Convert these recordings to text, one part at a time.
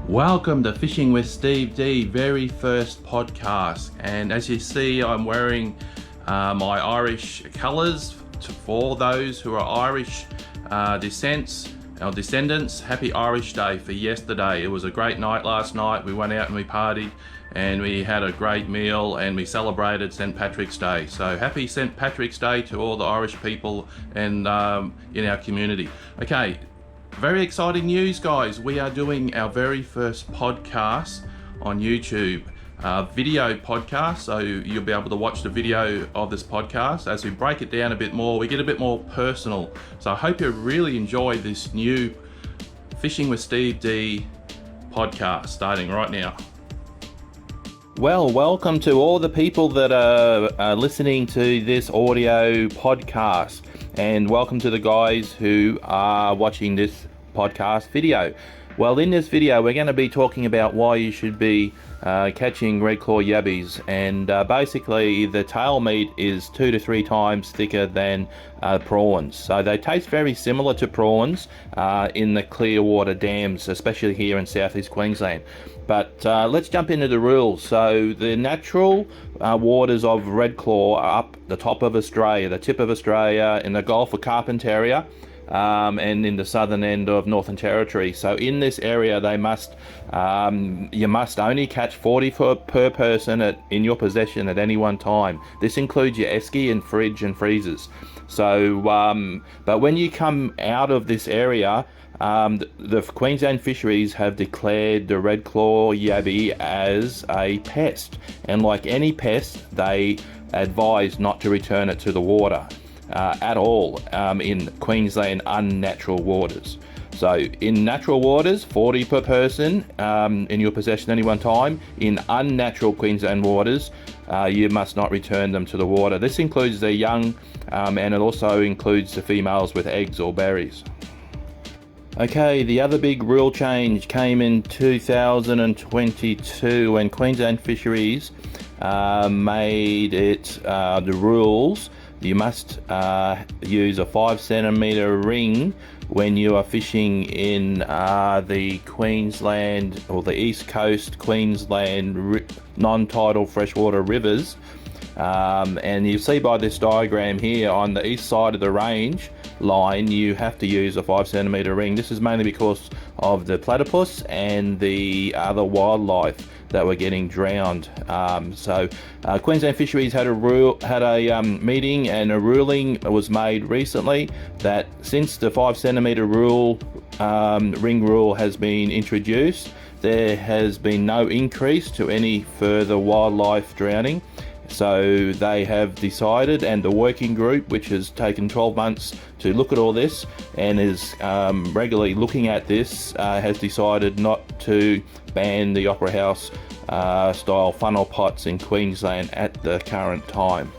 Welcome to Fishing with Steve D, very first podcast. And as you see, I'm wearing my Irish colours for those who are Irish descendants. Happy Irish Day for yesterday. It was a great night last night. We went out and we partied and we had a great meal and we celebrated St. Patrick's Day. So happy St. Patrick's Day to all the Irish people and in our community. Okay. Very exciting news, guys. We are doing our very first podcast on YouTube, video podcast. So you'll be able to watch the video of this podcast. As we break it down a bit more, we get a bit more personal. So I hope you really enjoy this new Fishing with Steve D podcast starting right now. Well, welcome to all the people that are listening to this audio podcast, and welcome to the guys who are watching this podcast video. Well, in this video we're going to be talking about why you should be catching redclaw yabbies, and basically the tail meat is 2 to 3 times thicker than prawns. So they taste very similar to prawns in the clear water dams, especially here in southeast Queensland. But let's jump into the rules. So the natural waters of redclaw are up the top of Australia, the tip of Australia, in the Gulf of Carpentaria, and in the southern end of Northern Territory. So in this area they must you must only catch 40 per person in your possession at any one time. This includes your esky and fridge and freezers. So but when you come out of this area, the Queensland fisheries have declared the redclaw yabby as a pest, and like any pest they advise not to return it to the water at all in Queensland unnatural waters. So in natural waters, 40 per person in your possession any one time. In unnatural Queensland waters, you must not return them to the water. This includes the young and it also includes the females with eggs or berries. Okay, the other big rule change came in 2022 when Queensland Fisheries made it the rules. You must use a 5 centimetre ring when you are fishing in the Queensland or the East Coast Queensland non-tidal freshwater rivers. And you see by this diagram here, on the east side of the range line you have to use a 5 centimetre ring. This is mainly because of the platypus and the other wildlife that were getting drowned. Queensland Fisheries had a meeting, and a ruling was made recently that since the 5 centimetre rule, ring rule has been introduced, there has been no increase to any further wildlife drowning. So they have decided, and the working group, which has taken 12 months to look at all this and is regularly looking at this, has decided not to ban the Opera House style funnel pots in Queensland at the current time.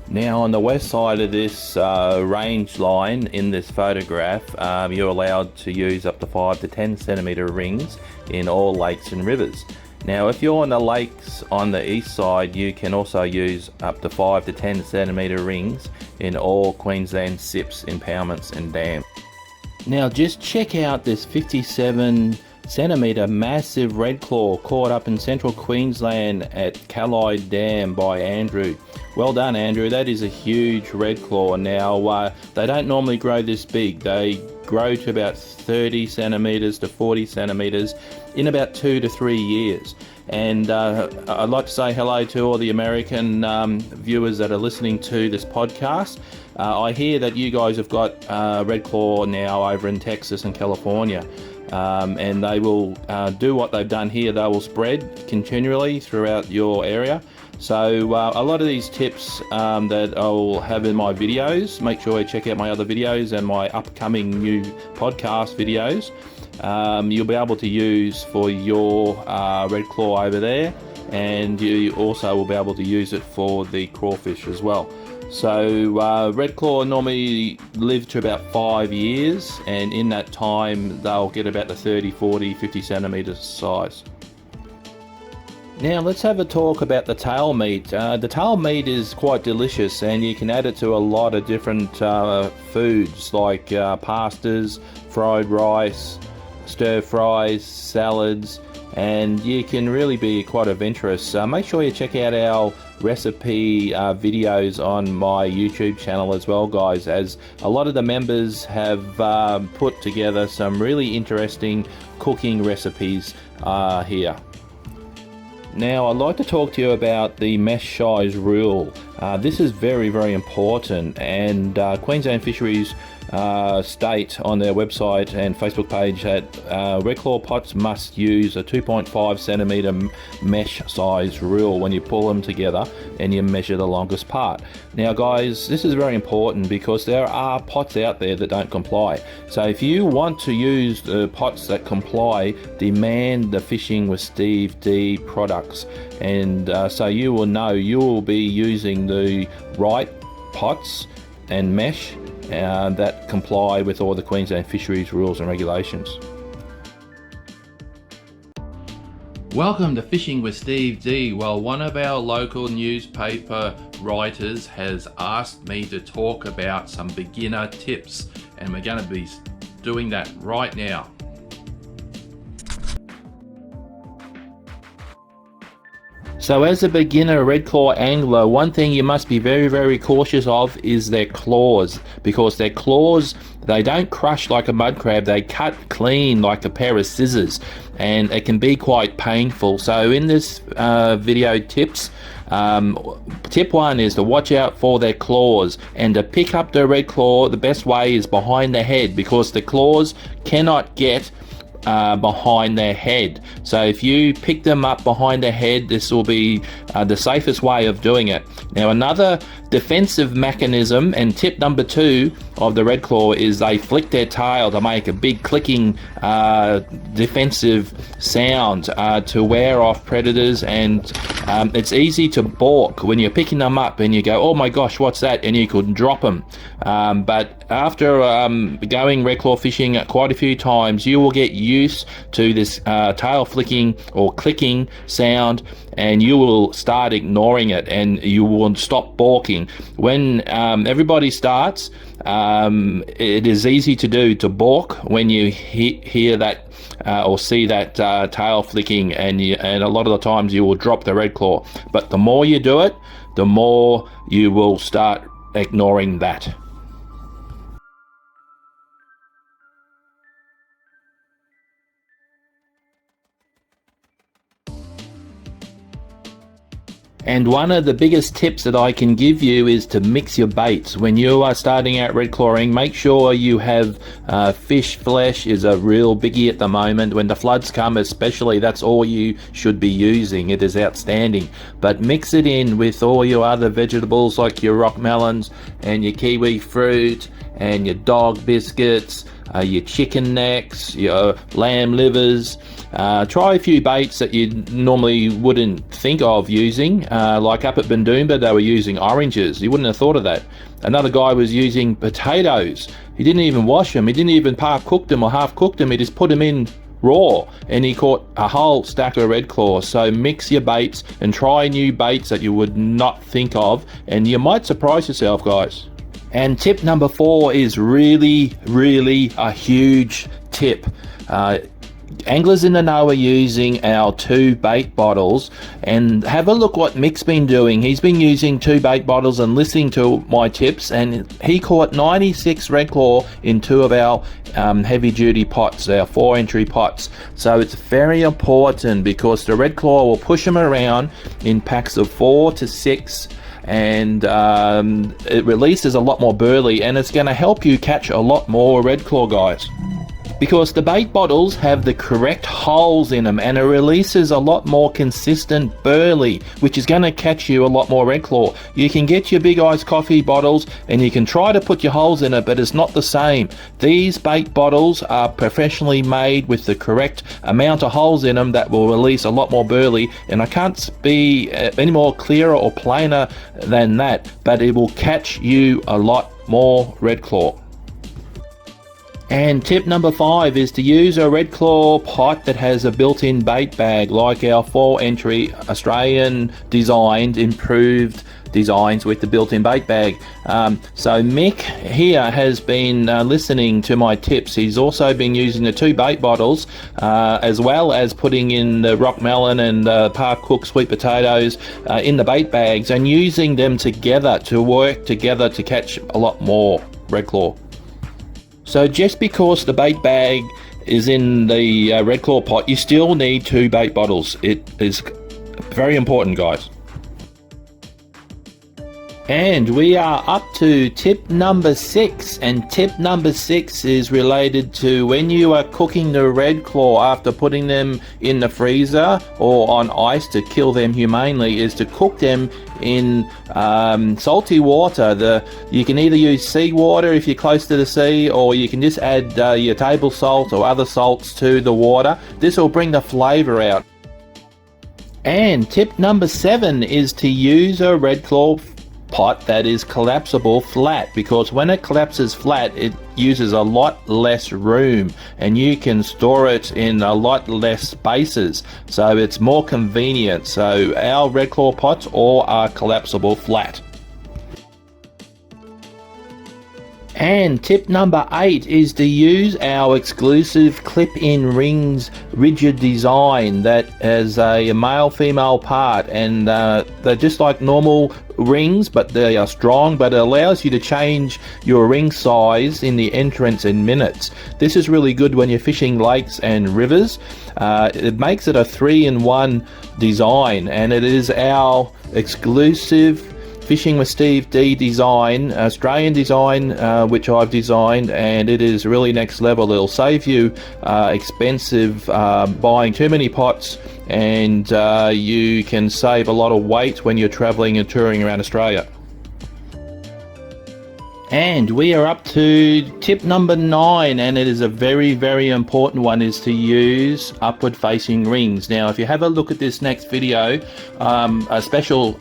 Now on the west side of this range line in this photograph, you're allowed to use up to 5 to 10 centimetre rings in all lakes and rivers. Now if you're on the lakes on the east side, you can also use up to 5 to 10 centimetre rings in all Queensland SIPs, impoundments and dams. Now just check out this 57 centimetre massive redclaw caught up in central Queensland at Callide Dam by Andrew. Well done, Andrew. That is a huge redclaw. Now they don't normally grow this big. They grow to about 30 centimetres to 40 centimetres in about 2 to 3 years. And I'd like to say hello to all the American viewers that are listening to this podcast. I hear that you guys have got redclaw now over in Texas and California. And they will do what they've done here. They will spread continually throughout your area. So a lot of these tips that I'll have in my videos, make sure you check out my other videos and my upcoming new podcast videos. You'll be able to use for your redclaw over there, and you also will be able to use it for the crawfish as well. So redclaw normally live to about 5 years, and in that time they'll get about the 30, 40, 50 centimetres size. Now let's have a talk about the tail meat. The tail meat is quite delicious, and you can add it to a lot of different foods like pastas, fried rice, stir fries, salads, and you can really be quite adventurous. Make sure you check out our recipe videos on my YouTube channel as well, guys, as a lot of the members have put together some really interesting cooking recipes here. Now, I'd like to talk to you about the mesh size rule. This is very, very important, and Queensland Fisheries state on their website and Facebook page that red claw pots must use a 2.5 centimeter mesh size rule when you pull them together and you measure the longest part. Now guys, this is very important because there are pots out there that don't comply. So if you want to use the pots that comply, demand the Fishing with Steve D products, and so you will know you will be using the right pots and mesh that comply with all the Queensland Fisheries rules and regulations. Welcome to Fishing with Steve D. Well, one of our local newspaper writers has asked me to talk about some beginner tips, and we're going to be doing that right now. So as a beginner red claw angler, one thing you must be very, very cautious of is their claws, because their claws, they don't crush like a mud crab, they cut clean like a pair of scissors, and it can be quite painful. So in this video tips, tip one is to watch out for their claws, and to pick up the red claw, the best way is behind the head, because the claws cannot get behind their head. So if you pick them up behind their head, this will be the safest way of doing it. Now, another defensive mechanism and tip number 2 of the red claw is they flick their tail to make a big clicking defensive sound to wear off predators, and it's easy to balk when you're picking them up and you go, oh my gosh, what's that, and you could drop them. But after going red claw fishing quite a few times, you will get used to this tail flicking or clicking sound, and you will start ignoring it and you will stop balking. When everybody starts, it is easy to do to balk when you hear that or see that tail flicking, and a lot of the times you will drop the red claw. But the more you do it, the more you will start ignoring that. And one of the biggest tips that I can give you is to mix your baits. When you are starting out red clawing, make sure you have fish flesh is a real biggie at the moment. When the floods come especially, that's all you should be using. It is outstanding. But mix it in with all your other vegetables like your rock melons and your kiwi fruit and your dog biscuits, your chicken necks, your lamb livers. Try a few baits that you normally wouldn't think of using, like up at Bundoomba they were using oranges. You wouldn't have thought of that. Another guy was using potatoes. He didn't even wash them, he didn't even half cook them or half cook them, he just put them in raw, and he caught a whole stack of red claws. So mix your baits and try new baits that you would not think of, and you might surprise yourself, guys. And tip number 4 is really, really a huge tip. Anglers in the know are using our 2 bait bottles, and have a look what Mick's been doing. He's been using 2 bait bottles and listening to my tips, and he caught 96 red claw in 2 of our heavy duty pots, our 4 entry pots. So it's very important because the red claw will push them around in packs of 4 to 6, and it releases a lot more burley, and it's going to help you catch a lot more red claw, guys. Because the bait bottles have the correct holes in them, and it releases a lot more consistent burley, which is going to catch you a lot more red claw. You can get your big iced coffee bottles and you can try to put your holes in it, but it's not the same. These bait bottles are professionally made with the correct amount of holes in them that will release a lot more burley, and I can't be any more clearer or plainer than that, but it will catch you a lot more red claw. And tip number 5 is to use a red claw pot that has a built-in bait bag, like our 4 entry Australian designed improved designs with the built-in bait bag. So Mick here has been listening to my tips. He's also been using the 2 bait bottles, as well as putting in the rock melon and park cooked sweet potatoes in the bait bags, and using them together to work together to catch a lot more red claw. So just because the bait bag is in the red claw pot, you still need 2 bait bottles. It is very important, guys. And we are up to tip number 6, and tip number 6 is related to when you are cooking the red claw after putting them in the freezer or on ice to kill them humanely, is to cook them in salty water. You can either use seawater if you're close to the sea, or you can just add your table salt or other salts to the water. This will bring the flavor out. And tip number 7 is to use a red claw pot that is collapsible flat, because when it collapses flat it uses a lot less room and you can store it in a lot less spaces, so it's more convenient. So our red claw pots all are collapsible flat. And tip number 8 is to use our exclusive clip-in rings rigid design that has a male-female part, and they're just like normal rings, but they are strong, but it allows you to change your ring size in the entrance in minutes. This is really good when you're fishing lakes and rivers. It makes it a 3-in-1 design, and it is our exclusive Fishing with Steve D design, Australian design, which I've designed, and it is really next level. It'll save you expensive buying too many pots, and you can save a lot of weight when you're traveling and touring around Australia. And we are up to tip number 9, and it is a very, very important one, is to use upward facing rings. Now, if you have a look at this next video, a special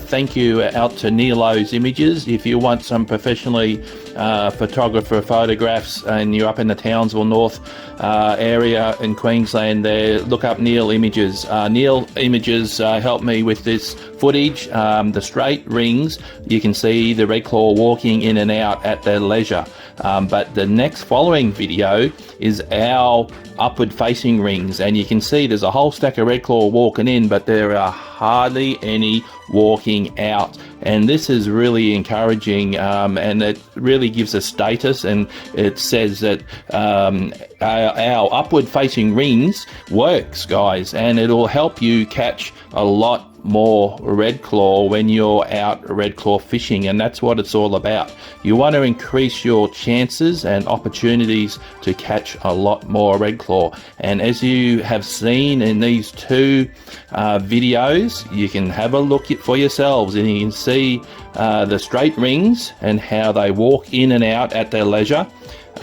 thank you out to Nilo's Images. If you want some professionally photographer photographs and you're up in the Townsville North area in Queensland there, look up Neil Images. Neil Images helped me with this footage. The straight rings, you can see the red claw walking in and out at their leisure, but the next following video is our upward facing rings, and you can see there's a whole stack of red claw walking in, but there are hardly any walking out, and this is really encouraging, and it really gives a status, and it says that our upward facing rings works, guys, and it'll help you catch a lot more red claw when you're out red claw fishing, and that's what it's all about. You want to increase your chances and opportunities to catch a lot more red claw, and as you have seen in these 2 videos, you can have a look for yourselves and you can see the straight rings and how they walk in and out at their leisure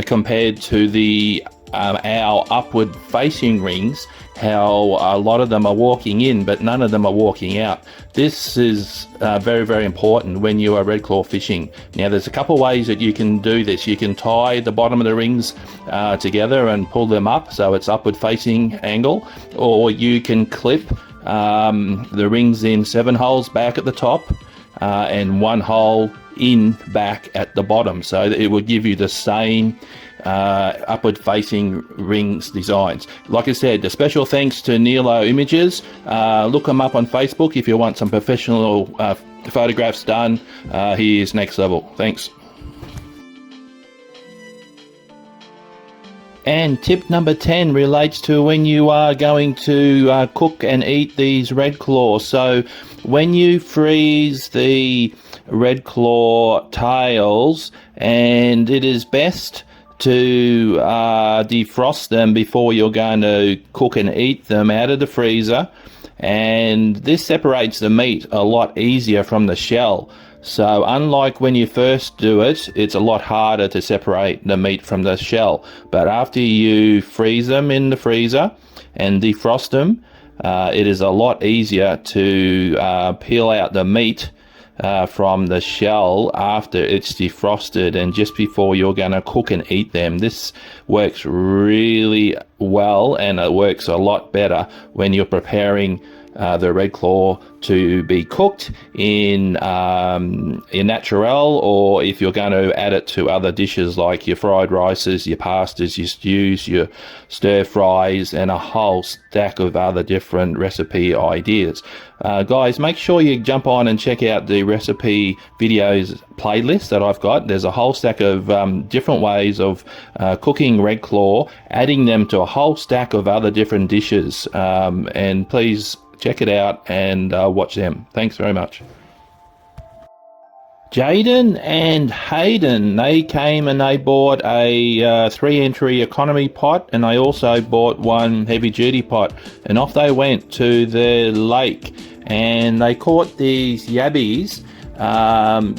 compared to the our upward facing rings, how a lot of them are walking in but none of them are walking out. This is very, very important when you are red claw fishing. Now, there's a couple ways that you can do this. You can tie the bottom of the rings together and pull them up so it's upward facing angle, or you can clip the rings in 7 holes back at the top and 1 hole in back at the bottom, so that it will give you the same upward facing rings designs. Like I said, a special thanks to Nilo Images. Look them up on Facebook if you want some professional photographs done. He is next level. Thanks. And tip number 10 relates to when you are going to cook and eat these red claws. So when you freeze the red claw tails, and it is best to defrost them before you're going to cook and eat them out of the freezer, and this separates the meat a lot easier from the shell. So unlike when you first do it, it's a lot harder to separate the meat from the shell, but after you freeze them in the freezer and defrost them, it is a lot easier to peel out the meat from the shell after it's defrosted and just before you're going to cook and eat them. This works really well, and it works a lot better when you're preparing the red claw to be cooked in naturel, or if you're going to add it to other dishes like your fried rices, your pastas, your stews, your stir fries, and a whole stack of other different recipe ideas. Guys, make sure you jump on and check out the recipe videos playlist that I've got. There's a whole stack of different ways of cooking red claw, adding them to a whole stack of other different dishes, and please check it out and watch them. Thanks very much. Jaden and Hayden, they came and they bought a 3-entry economy pot, and they also bought one heavy-duty pot, and off they went to the lake, and they caught these yabbies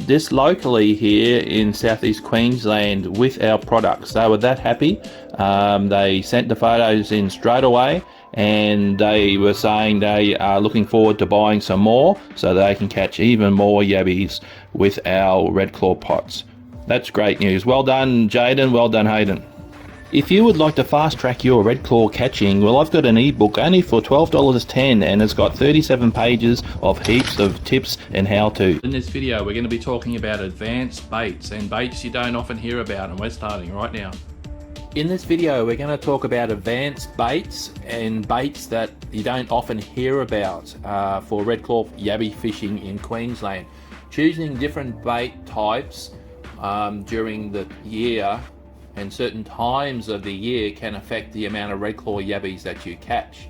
this locally here in southeast Queensland with our products. They were that happy. They sent the photos in straight away, and they were saying they are looking forward to buying some more so they can catch even more yabbies with our red claw pots. That's great news. Well done, Jaden. Well done, Hayden. If you would like to fast track your red claw catching, well, I've got an ebook only for $12.10, and it's got 37 pages of heaps of tips and how-to. In this video, we're going to be talking about advanced baits, and baits you don't often hear about, and we're starting right now. In this video, we're going to talk about advanced baits and baits that you don't often hear about for red claw yabby fishing in Queensland. Choosing different bait types during the year and certain times of the year can affect the amount of red claw yabbies that you catch.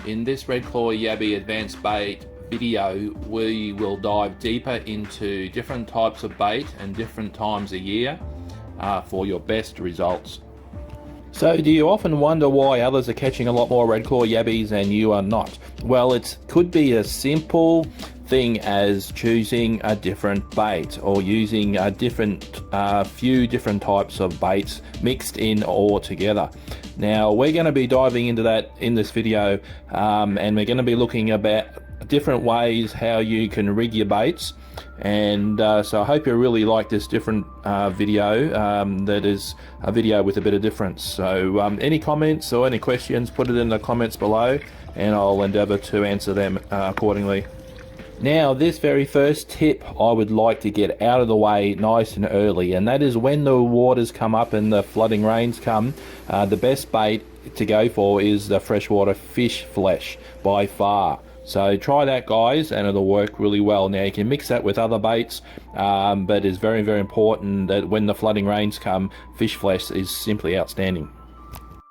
In this red claw yabby advanced bait video, we will dive deeper into different types of bait and different times a year for your best results. So do you often wonder why others are catching a lot more red claw yabbies and you are not? Well, it could be a simple thing as choosing a different bait, or using a few different types of baits mixed in all together. Now we're going to be diving into that in this video, and we're going to be looking about different ways how you can rig your baits, and so I hope you really like this different video. That is a video with a bit of difference. So any comments or any questions, put it in the comments below and I'll endeavour to answer them accordingly. Now, this very first tip I would like to get out of the way nice and early, and that is when the waters come up and the flooding rains come, the best bait to go for is the freshwater fish flesh by far. So try that, guys, and it'll work really well. Now you can mix that with other baits, but it's very, very important that when the flooding rains come, fish flesh is simply outstanding.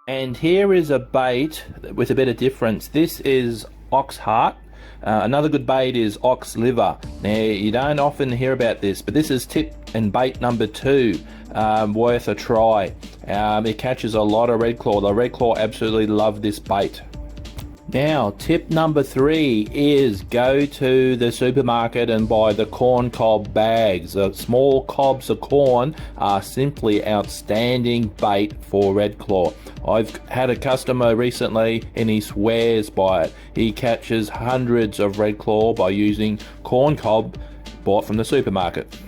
And here is a bait with a bit of difference. This is ox heart. Another good bait is ox liver. Now you don't often hear about this, but this is tip and bait number 2, worth a try. It catches a lot of red claw. The red claw absolutely love this bait. Now, tip number 3 is go to the supermarket and buy the corn cob bags. The small cobs of corn are simply outstanding bait for red claw. I've had a customer recently and he swears by it. He catches hundreds of red claw by using corn cob bought from the supermarket.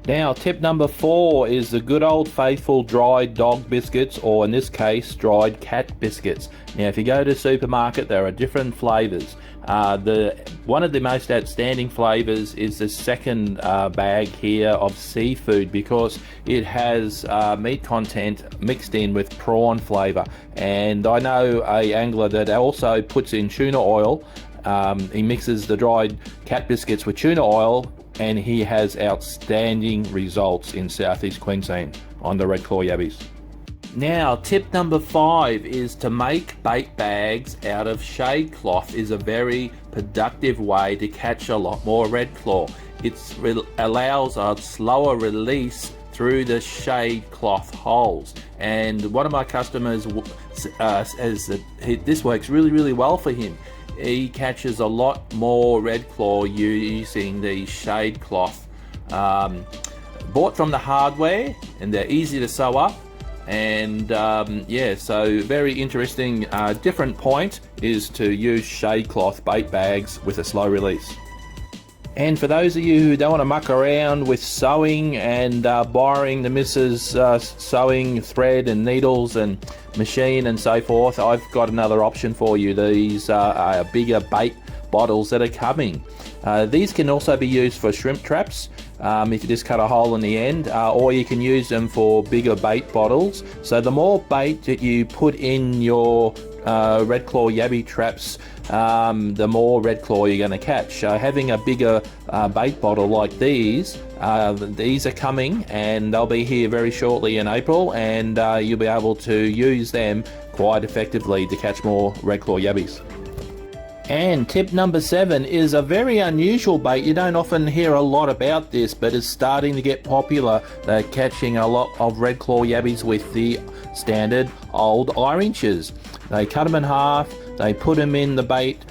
Now, tip number 4 is the good old faithful dried dog biscuits, or in this case, dried cat biscuits. Now, if you go to the supermarket, there are different flavours. One of the most outstanding flavours is the second bag here of seafood, because it has meat content mixed in with prawn flavour. And I know a angler that also puts in tuna oil. He mixes the dried cat biscuits with tuna oil, and he has outstanding results in southeast Queensland on the red claw yabbies. Now, tip number 5 is to make bait bags out of shade cloth. Is a very productive way to catch a lot more red claw. It allows a slower release through the shade cloth holes, and one of my customers says that this works really, really well for him. He catches a lot more red claw using the shade cloth, bought from the hardware, and they're easy to sew up. And yeah, so very interesting. Different point is to use shade cloth bait bags with a slow release. And for those of you who don't want to muck around with sewing and borrowing the missus sewing thread and needles and machine and so forth, I've got another option for you. These are bigger bait bottles that are coming. These can also be used for shrimp traps, if you just cut a hole in the end, or you can use them for bigger bait bottles. So the more bait that you put in your red claw yabby traps, the more red claw you're going to catch. So having a bigger bait bottle like these are coming, and they'll be here very shortly in April, and you'll be able to use them quite effectively to catch more red claw yabbies. And tip number 7 is a very unusual bait. You don't often hear a lot about this, but it's starting to get popular. They're catching a lot of red claw yabbies with the standard old eye-inches. They cut them in half, they put them in the bait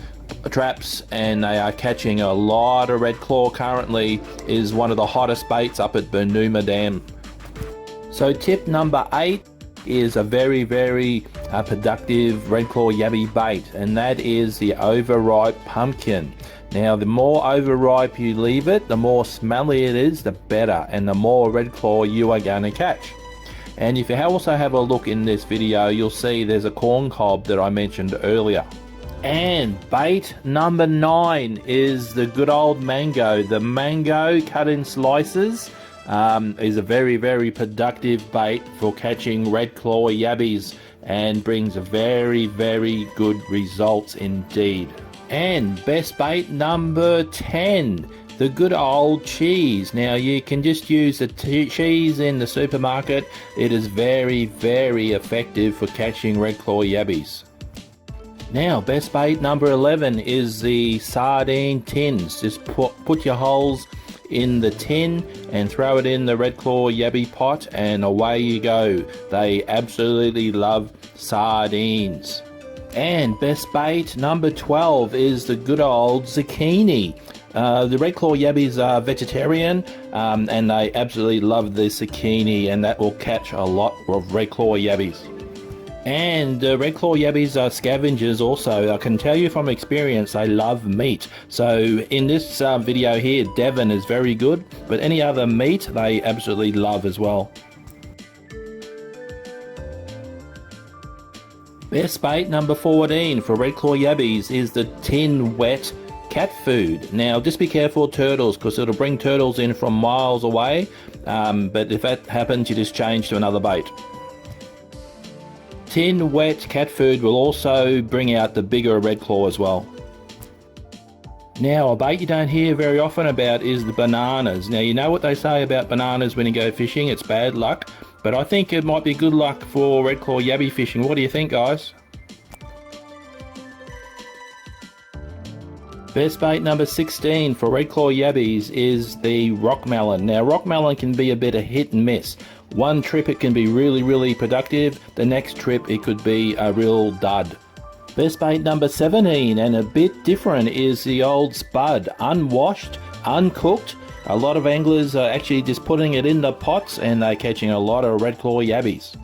traps, and they are catching a lot of red claw. Currently is one of the hottest baits up at Burnuma Dam. So tip number 8 is a very productive red claw yabby bait, and that is the overripe pumpkin. Now the more overripe you leave it, the more smelly it is, the better, and the more red claw you are going to catch. And if you also have a look in this video, you'll see there's a corn cob that I mentioned earlier. And bait number 9 is the good old mango. The mango cut in slices is a very productive bait for catching red claw yabbies, and brings very good results indeed. And best bait number 10, the good old cheese. Now you can just use the cheese in the supermarket. It is very effective for catching red claw yabbies. Now best bait number 11 is the sardine tins. Just put your holes in the tin and throw it in the red claw yabby pot, and away you go. They absolutely love sardines. And best bait number 12 is the good old zucchini. The red claw yabbies are vegetarian, and they absolutely love the zucchini, and that will catch a lot of red claw yabbies. And red claw yabbies are scavengers also. I can tell you from experience, they love meat. So in this video here, Devon is very good, but any other meat they absolutely love as well. Best bait number 14 for red claw yabbies is the tin wet cat food. Now just be careful of turtles, because it'll bring turtles in from miles away, but if that happens, you just change to another bait. Tin wet cat food will also bring out the bigger red claw as well. Now a bait you don't hear very often about is the bananas. Now you know what they say about bananas when you go fishing, it's bad luck, but I think it might be good luck for red claw yabby fishing. What do you think, guys? Best bait number 16 for red claw yabbies is the rock melon. Now rock melon can be a bit of hit and miss. One trip it can be really productive, the next trip it could be a real dud. Best bait number 17, and a bit different, is the old spud. Unwashed, uncooked. A lot of anglers are actually just putting it in the pots, and they're catching a lot of red claw yabbies.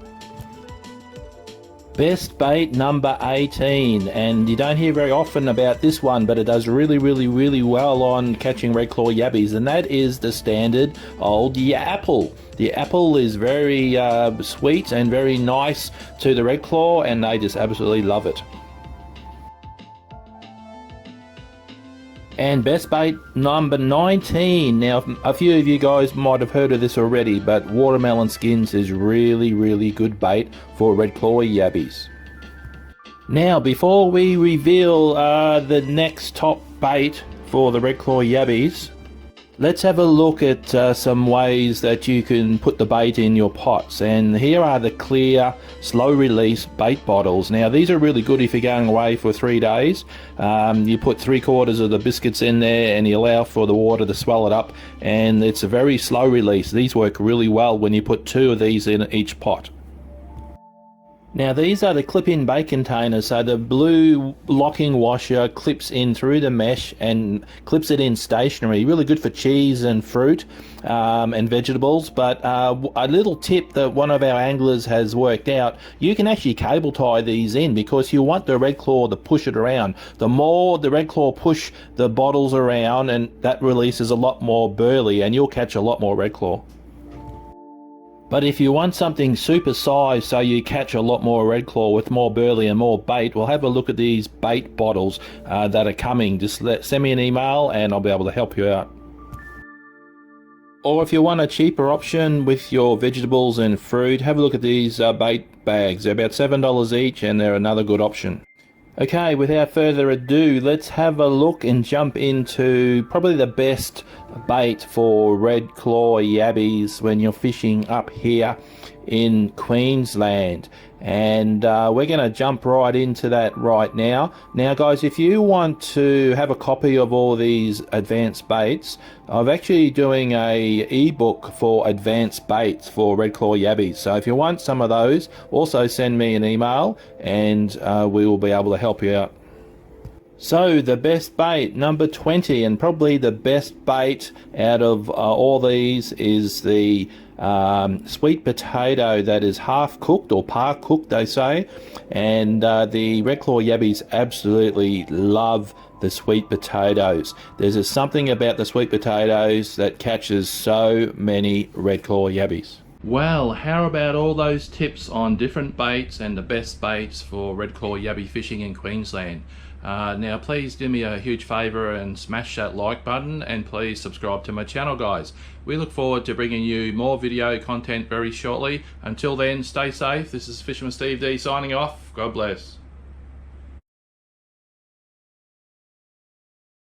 Best bait number 18, and you don't hear very often about this one, but it does really well on catching red claw yabbies, and that is the standard old apple. The apple is very sweet and very nice to the red claw, and they just absolutely love it. And best bait number 19. Now a few of you guys might have heard of this already, but watermelon skins is really good bait for red claw yabbies. Now before we reveal the next top bait for the red claw yabbies, let's have a look at some ways that you can put the bait in your pots. And here are the clear slow release bait bottles. Now these are really good if you're going away for 3 days. You put 3/4 of the biscuits in there and you allow for the water to swell it up, and it's a very slow release. These work really well when you put 2 of these in each pot. Now these are the clip-in bait containers, so the blue locking washer clips in through the mesh and clips it in stationary. Really good for cheese and fruit and vegetables. But a little tip that one of our anglers has worked out, you can actually cable tie these in, because you want the red claw to push it around. The more the red claw push the bottles around, and that releases a lot more burley, and you'll catch a lot more red claw. But if you want something super sized so you catch a lot more redclaw with more burley and more bait, well, have a look at these bait bottles that are coming. Just send me an email and I'll be able to help you out. Or if you want a cheaper option with your vegetables and fruit, have a look at these bait bags. They're about $7 each and they're another good option. Okay, without further ado, let's have a look and jump into probably the best bait for redclaw yabbies when you're fishing up here in Queensland. And we're going to jump right into that right now. Now guys, if you want to have a copy of all these advanced baits, I'm actually doing a ebook for advanced baits for redclaw yabbies. So if you want some of those, also send me an email and we will be able to help you out. So the best bait, number 20, and probably the best bait out of all these is the sweet potato that is half cooked or par cooked, they say. And the redclaw yabbies absolutely love the sweet potatoes. There's just something about the sweet potatoes that catches so many redclaw yabbies. Well, how about all those tips on different baits and the best baits for redclaw yabby fishing in Queensland? Now please do me a huge favour and smash that like button, and please subscribe to my channel, guys. We look forward to bringing you more video content very shortly. Until then, stay safe. This is Fisherman Steve D signing off. God bless.